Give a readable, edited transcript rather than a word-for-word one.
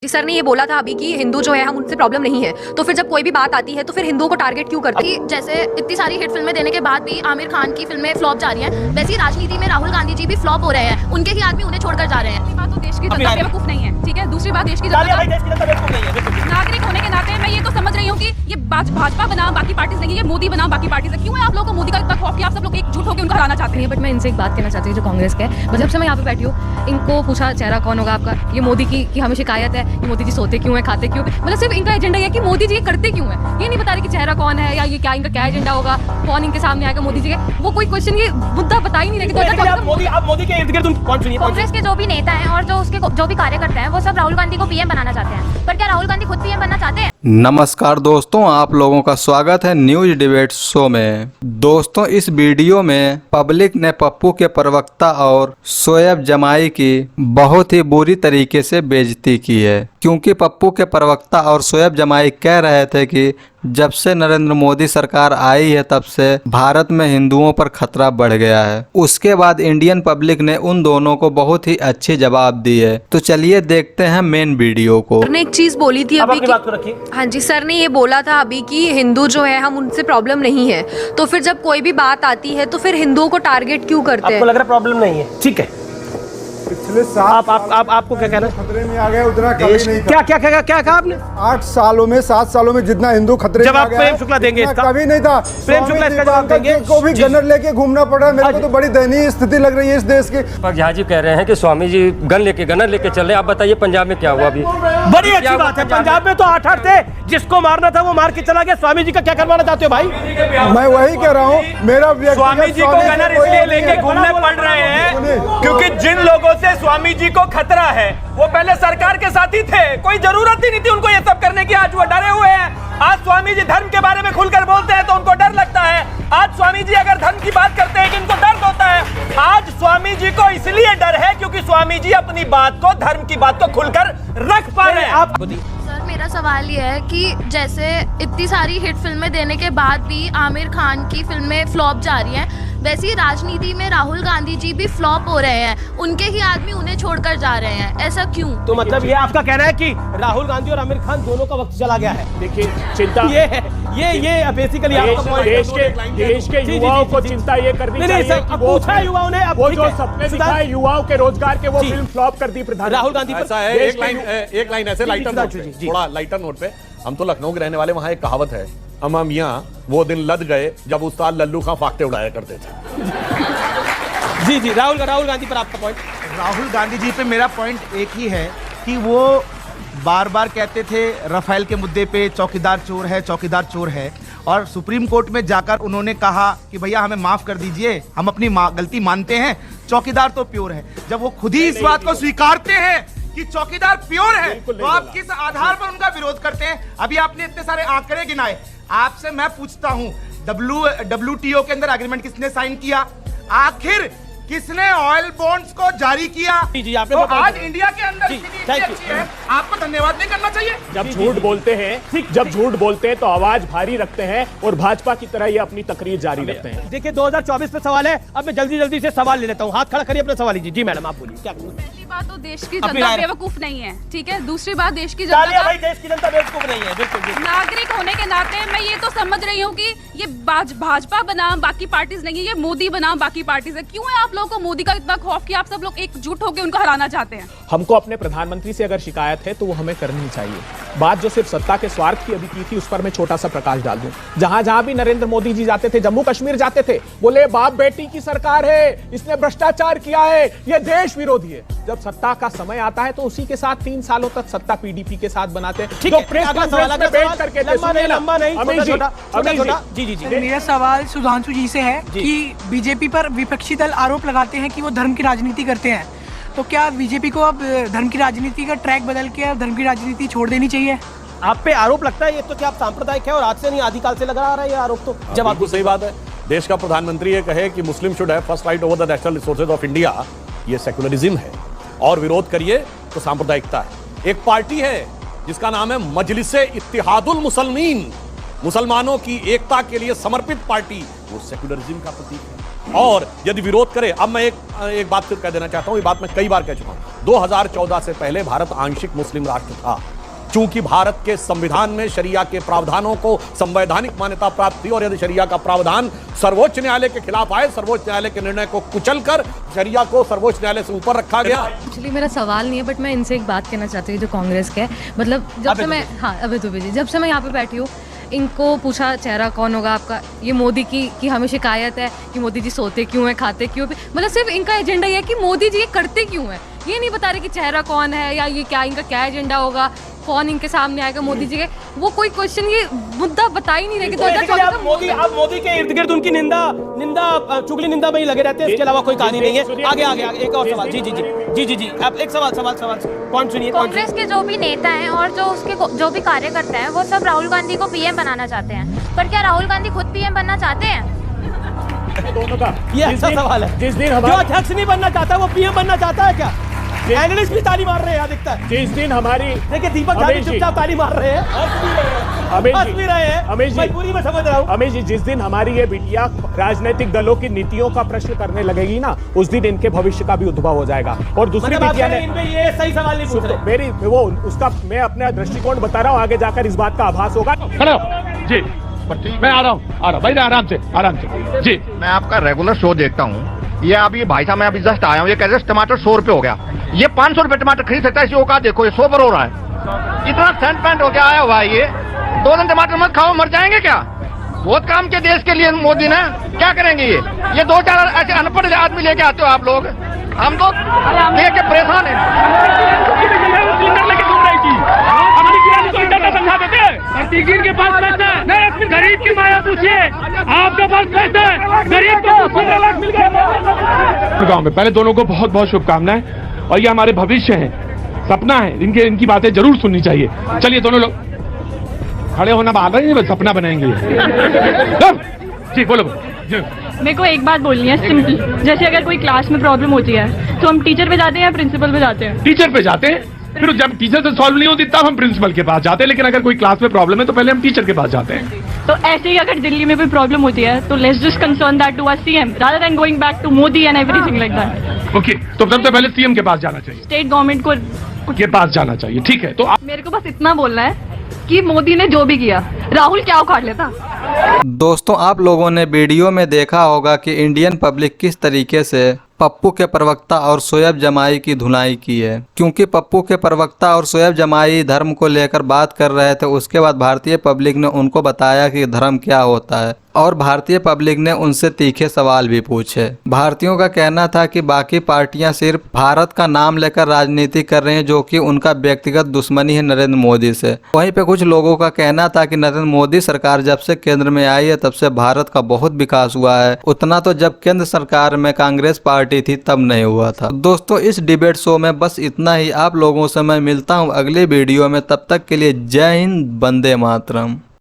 कि सर ने ये बोला था अभी कि हिंदू जो है हम उनसे प्रॉब्लम नहीं है, तो फिर जब कोई भी बात आती है तो फिर हिंदुओं को टारगेट क्यों करते हैं? जैसे इतनी सारी हिट फिल्में देने के बाद भी आमिर खान की फिल्में फ्लॉप जा रही हैं, वैसे ही राजनीति में राहुल गांधी जी भी फ्लॉप हो रहे हैं, उनके ही आदमी उन्हें छोड़कर जा रहे हैं। बात तो देश की जनता बेवकूफ नहीं है, ठीक है। दूसरी बात, देश की जनता नागरिक होने के नाते मैं ये तो समझ रही हूँ कि ये भाजपा बना बाकी पार्टी नहीं, ये मोदी बना बाकी पार्टी से। क्यों है आप लोगों को मोदी का इतना खौफ कि आप सब लोग एकजुट होकर उनको हराना चाहते हैं? बट मैं इनसे एक बात कहना चाहती हूँ जो कांग्रेस के है, जब से मैं यहाँ पे बैठी हूँ इनको पूछा चेहरा कौन होगा आपका, ये मोदी की हमें शिकायत है कि मोदी जी सोते क्यों है, खाते क्यों, मतलब सिर्फ इनका एजेंडा ये कि मोदी जी ये करते क्यों है, ये नहीं बता रहे कि चेहरा कौन है या ये क्या इनका क्या एजेंडा होगा, कौन इनके सामने आएगा मोदी जी के, वो कोई क्वेश्चन ये मुद्दा बता ही नहीं रहे। मोदी के इर्द गिर्द कौन सुनिए? कांग्रेस के जो भी नेता हैं और जो उसके जो भी कार्यकर्ता हैं वो सब राहुल गांधी को पीएम बनाना चाहते हैं, पर क्या राहुल गांधी खुद पीएम बनना चाहते हैं? नमस्कार दोस्तों, आप लोगों का स्वागत है न्यूज डिबेट शो में। दोस्तों, इस वीडियो में पब्लिक ने पप्पू के प्रवक्ता और शोएब जमाई की बहुत ही बुरी तरीके से बेइज्जती की है, क्योंकि पप्पू के प्रवक्ता और शोएब जमाई कह रहे थे कि जब से नरेंद्र मोदी सरकार आई है तब से भारत में हिंदुओं पर खतरा बढ़ गया है। उसके बाद इंडियन पब्लिक ने उन दोनों को बहुत ही अच्छी जवाब दी है। तो चलिए देखते हैं मेन वीडियो को। सर ने एक चीज बोली थी अभी बात को रखिए। हाँ जी, सर ने ये बोला था अभी कि हिंदू जो है हम उनसे प्रॉब्लम नहीं है, तो फिर जब कोई भी बात आती है तो फिर हिंदुओं को टारगेट क्यों करते हैं? आपको लग रहा है प्रॉब्लम नहीं है, ठीक है। पिछले आपको क्या कहना? खतरे में आ गया, उतना कभी नहीं था। क्या कहा आपने? 8 सालों में 7 सालों में जितना हिंदू खतरे में आ गया, प्रेम शुक्ला देंगे इसका? कभी नहीं था। प्रेम शुक्ला इसका जवाब देंगे? को भी गनर लेके घूमना पड़ रहा है, मेरे को तो बड़ी दयनीय स्थिति लग रही है इस देश की। पर झा जी कह रहे हैं कि स्वामी जी गनर लेके चल रहे। आप बताइए पंजाब में क्या हुआ अभी? बड़ी अच्छी बात है, पंजाब में तो 8 थे, जिसको मारना था वो मार के चला गया। स्वामी जी का क्या करवाना चाहते हो भाई? मैं वही कह रहा हूँ, मेरा स्वामी जी को गनर इसलिए लेके घूमने पड़ रहे हैं क्योंकि जिन लोगों से स्वामी जी को खतरा है वो पहले सरकार के साथ ही थे, कोई जरूरत ही नहीं थी उनको ये सब करने की। आज वो डरे हुए हैं। आज स्वामी जी धर्म के बारे में खुलकर बोलते हैं तो उनको डर लगता है। आज स्वामी जी अगर धर्म की बात करते हैं कि इनको दर्द होता है। आज स्वामी जी को इसलिए डर है क्योंकि स्वामी जी अपनी बात को, धर्म की बात को खुलकर रख पा रहे हैं। सर मेरा सवाल ये है कि जैसे इतनी सारी हिट फिल्में देने के बाद भी आमिर खान की फिल्में फ्लॉप जा रही हैं, वैसे ही राजनीति में राहुल गांधी जी भी फ्लॉप हो रहे हैं, उनके ही आदमी उन्हें छोड़कर जा रहे हैं, ऐसा क्यों? तो मतलब ये आपका कहना है कि राहुल गांधी और आमिर खान दोनों का वक्त चला गया है? देखिए, चिंता ये बेसिकली देश के युवाओं को चिंता ये करनी चाहिए कि वो पूछा युवाओं ने, वो जो सपने दिखाए युवाओं के रोजगार के, वो फिल्म फ्लॉप कर दी प्रधान राहुल गांधी पर। ऐसा है, एक लाइन ऐसे लाइटर नोट पे, थोड़ा लाइटर नोट पे। हम तो लखनऊ के रहने वाले, वहां एक कहावत है, अम्मा मियां वो दिन लद गए जब उस्ताद लल्लू खां फाकते उड़ाया करते थे। जी राहुल गांधी पर आपका पॉइंट? राहुल गांधी जी पे मेरा पॉइंट एक ही है कि वो बार बार कहते थे राफेल के मुद्दे पे चौकीदार चोर है, और सुप्रीम कोर्ट में जाकर उन्होंने कहा कि भैया हमें माफ कर दीजिए, हम अपनी गलती मानते हैं, चौकीदार तो प्योर है। जब वो खुद ही इस बात को स्वीकारते हैं कि चौकीदार प्योर है, तो आप किस आधार पर उनका विरोध करते हैं? अभी आपने इतने सारे आंकड़े गिनाए, आपसे मैं पूछता हूं, WTO के अंदर एग्रीमेंट किसने साइन किया? आखिर किसने ऑयल बॉन्ड्स को जारी किया? जी आपने तो आज इंडिया के अंदर स्थिति अच्छी है, आपको धन्यवाद नहीं करना चाहिए? जब झूठ बोलते हैं तो आवाज भारी रखते हैं और भाजपा की तरह ये अपनी तकरीर जारी रखते हैं। देखिए 2024 पे सवाल है, अब मैं जल्दी से सवाल ले लेता हूँ। हाथ खड़ा करिए अपने सवाल लीजिए। जी मैडम आप बोलिए, क्या पहली बात तो देश की जनता बेवकूफ नहीं है, ठीक है। दूसरी बात, देश की जनता बेवकूफ नहीं है, बिल्कुल। नागरिक होने के नाते मैं ये तो समझ रही हूँ कि ये भाजपा बनाम बाकी पार्टीज नहीं है, ये मोदी बनाम बाकी पार्टीज है। क्यों है आप लोगों को मोदी का इतना खौफ कि आप सब लोग एकजुट होकर उनको हराना चाहते हैं? हमको अपने प्रधानमंत्री से अगर शिकायत है तो वो हमें करनी चाहिए। बात जो सिर्फ सत्ता के स्वार्थ की अभी की थी, उस पर मैं छोटा सा प्रकाश डाल दूं। जहां भी नरेंद्र मोदी जी जाते थे, जम्मू कश्मीर जाते थे, बोले बाप बेटी की सरकार है, इसने भ्रष्टाचार किया है, ये देश विरोधी है। जब सत्ता का समय आता है तो उसी के साथ 3 सालों तक सत्ता PDP के साथ बनाते हैं। मेरा सवाल सुधांशु जी से है कि बीजेपी पर विपक्षी दल आरोप लगाते हैं कि वो धर्म की राजनीति करते हैं, तो क्या बीजेपी को अब धर्म की राजनीति का ट्रैक बदल के अब धर्म की राजनीति छोड़ देनी चाहिए? आप पे आरोप लगता है ये तो क्या आप सांप्रदायिक है और आज से नहीं आदिकाल से लगा आ रहा है ये आरोप? तो जब आपको सही बात है, देश का प्रधानमंत्री ये कहे कि मुस्लिम should have first right over the national resources of India, ये सेकुलरिज्म है। और विरोध करिए तो सांप्रदायिकता है। एक पार्टी है जिसका नाम है मजलिसे इत्तिहादुल मुसलमीन, मुसलमानों की एकता के लिए समर्पित पार्टी वो सेक्युलरिज्म का प्रतीक है। और यदि विरोध करे, अब मैं एक बात फिर कह देना चाहता हूं, ये बात मैं कई बार कह चुका हूं, 2014 से पहले भारत आंशिक मुस्लिम राष्ट्र था। चूंकि भारत के संविधान में शरिया के प्रावधानों को संवैधानिक मान्यता प्राप्त थी और यदि शरिया का प्रावधान सर्वोच्च न्यायालय के खिलाफ आए, सर्वोच्च न्यायालय के निर्णय को कुचलकर शरिया को सर्वोच्च न्यायालय से ऊपर रखा गया। एक्चुअली मेरा सवाल नहीं है, बट मैं इनसे एक बात कहना चाहती हूँ जो कांग्रेस के, मतलब जब से मैं अभय दुबे जी, जब से मैं यहाँ पे बैठी हूँ, इनको पूछा चेहरा कौन होगा आपका, ये मोदी की कि हमें शिकायत है कि मोदी जी सोते क्यों हैं, खाते क्यों, मतलब सिर्फ इनका एजेंडा ये है कि मोदी जी ये करते क्यों हैं। ये नहीं बता रहे कि चेहरा कौन है या ये क्या इनका क्या एजेंडा होगा, कौन इनके सामने आएगा मोदी जी के, वो कोई क्वेश्चन ये मुद्दा बता ही नहीं रहे कि 2024 आप मोदी के इर्द गिर्द उनकी निंदा चुगली निंदा में ही लगे रहते हैं, इसके अलावा कोई कहानी नहीं है। आगे एक और सवाल। जी आप एक सवाल पॉइंट सुनिए। कांग्रेस के जो भी नेता हैं और जो भी कार्यकर्ता हैं वो सब राहुल गांधी को पीएम बनाना चाहते हैं, पर क्या राहुल गांधी खुद पीएम बनना चाहते हैं? दोनों का ये अच्छा सवाल है। जिस दिन जो अध्यक्ष नहीं बनना चाहता वो पीएम बनना चाहता है क्या? एनालिस्ट भी ताली मार रहे हैं अधिकतर। जिस दिन हमारी देखिए दीपक झाड़ी चुपचाप ताली मार रहे हैं, हंस भी रहे हैं, मैं पूरी में समझ रहा हूँ। अमेश जी, जिस दिन हमारी ये बिटिया राजनीतिक दलों की नीतियों का प्रश्न करने लगेगी ना, उस दिन इनके भविष्य का भी उद्भव हो जाएगा। और दूसरी बिटिया ने ये सही सवाल नहीं पूछ रहे, मेरी वो उसका मैं अपना दृष्टिकोण बता रहा हूँ, आगे जाकर इस बात का आभास होगा। जी मैं आ रहा हूँ भाई, आराम से जी। मैं आपका रेगुलर शो देखता हूँ। ये अभी भाई साहब, मैं अभी जस्ट आया हूँ, ये कह रहे टमाटर 100 रुपए हो गया। ये 500 रुपए टमाटर खरीद सकता है, इसी औकात देखो, ये 100 पर हो रहा है। इतना सेंट पैंट हो गया आया हुआ है ये। 2 दिन टमाटर मत खाओ, मर जाएंगे क्या? बहुत काम के देश के लिए मोदी ने, क्या करेंगे ये 2-4 ऐसे अनपढ़ आदमी लेके आते हो आप लोग, हम तो देख के परेशान है। के पास पैसा है नहीं, अपनी गरीब की माया पूछिए, आपके पास पैसा है, गरीब को 15 लाख मिल गए। गाँव में पहले दोनों को बहुत बहुत शुभकामनाएं, और ये हमारे भविष्य है, सपना है, इनकी बातें जरूर सुननी चाहिए। चलिए दोनों लोग खड़े होना बात है, बस सपना बनाएंगे जी। बोलो। मेरे को एक बात बोलनी है सिंपल, जैसे अगर कोई क्लास में प्रॉब्लम होती है तो हम टीचर पे जाते हैं या प्रिंसिपल पे जाते हैं? टीचर पे जाते हैं, फिर जब टीचर से सॉल्व नहीं होती तब हम प्रिंसिपल के पास जाते हैं, लेकिन अगर कोई क्लास में प्रॉब्लम है तो पहले हम टीचर के पास जाते हैं। तो ऐसे ही अगर दिल्ली में कोई प्रॉब्लम होती है तो let's just concern that to our CM rather than going back to Modi and everything like that. Okay, तो सबसे पहले सीएम के पास जाना चाहिए, स्टेट गवर्नमेंट को के पास जाना चाहिए, ठीक है। तो मेरे को बस इतना बोलना है कि मोदी ने जो भी किया, राहुल क्या उखाड़ लेता। दोस्तों, आप लोगों ने वीडियो में देखा होगा कि इंडियन पब्लिक किस तरीके से पप्पू के प्रवक्ता और शोएब जमाई की धुनाई की है, क्योंकि पप्पू के प्रवक्ता और शोएब जमाई धर्म को लेकर बात कर रहे थे। उसके बाद भारतीय पब्लिक ने उनको बताया कि धर्म क्या होता है, और भारतीय पब्लिक ने उनसे तीखे सवाल भी पूछे। भारतीयों का कहना था कि बाकी पार्टियां सिर्फ भारत का नाम लेकर राजनीति कर रही हैं, जो कि उनका व्यक्तिगत दुश्मनी है नरेंद्र मोदी से। वहीं पे कुछ लोगों का कहना था कि नरेंद्र मोदी सरकार जब से केंद्र में आई है तब से भारत का बहुत विकास हुआ है, उतना तो जब केंद्र सरकार में कांग्रेस पार्टी थी तब नहीं हुआ था। दोस्तों, इस डिबेट शो में बस इतना ही। आप लोगों से मैं मिलता हूँ अगले वीडियो में, तब तक के लिए जय हिंद, वंदे मातरम।